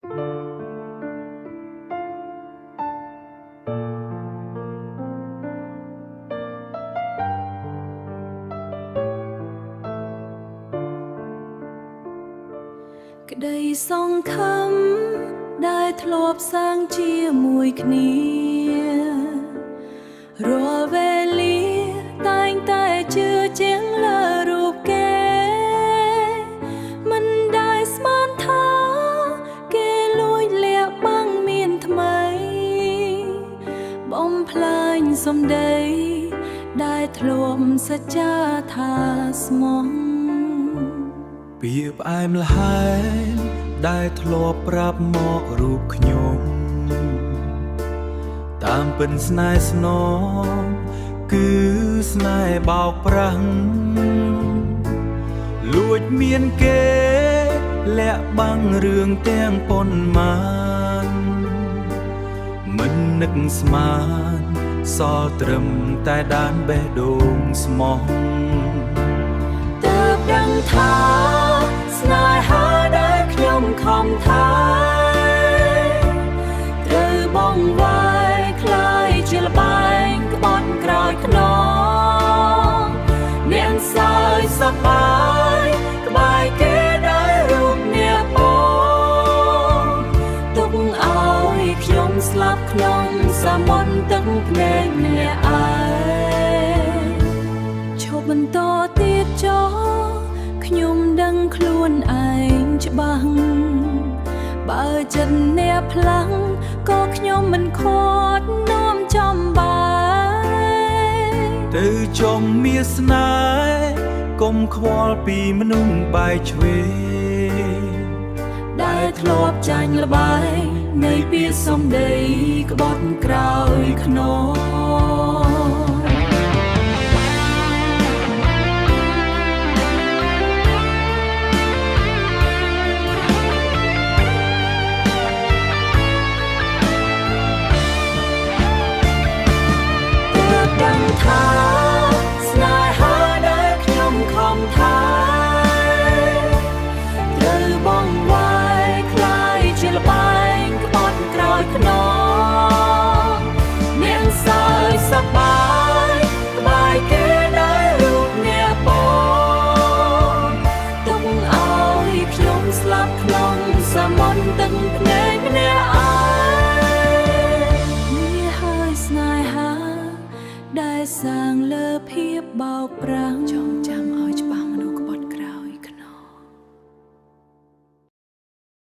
ក្តីសង្ឃឹមដែលធ្លាប់សាងជាមួយគ្នារាល់វេលាតែងតែជឿជាងលើរូបគេមិនដែលស្មានថាគេលួចលាក់បាំងមានថ្មីបំផ្លាញសម្ដីដែលធ្លាប់សច្ចាថាស្មោះពាក្យផ្អែមល្ហែមដែលធ្លាប់ប្រាប់មករូបខ្ញុំតាមពិនស្នេហ៍ស្នងគឺស្នេហ៍បោកប្រាស់លួចមានគេលាក់បាំងរឿងទាំងប៉ុន្មានមិននឹកស្មានសល់ត្រឹមតែដានបេះដូងស្មោះទើបដឹងថាស្នេហាដែលខ្ញុំខំថាត្រូវបងវាយคล้ายជាលបែងក្បត់ក្រោយខ្នងនាងសើចសប្បាយក្បែរគេដោយរូបអ្នកបងទុកឲ្យខ្ញុំស្លាប់ក្នុងសមុទ្រទឹកភ្នែកម្នាក់ឯងឈប់បន្តទៀតចុះខ្ញុំដឹងខ្លួនឯងច្បាស់បើចិត្តអ្នកផ្លាំងក៏ខ្ញុំមិនខាត់នាំចំបាយទៅចុំមាសស្នេហ៍កុំខ្វល់ពីមនុស្សបែកឆ្វេងដែលធ្លាប់ចាញ់ល្បែងនៃពាក្យសម្ដីក្បត់ក្រោយខ្នងថាស្នេហាដែលខ្ញុំខំថាត្រូវបងវាយคล้ายជាលបែងក្បត់ក្រោយខ្នងនាងសើចសប្បាយក្បែរគេដោយរូបអ្នកបងទុកឲ្យខ្ញុំស្លាប់ក្នុងសមុទ្រទឹកភ្នែកម្នាក់ឯងនេះហើយស្នេហាដែលសាងលើភាពបោកប្រាស់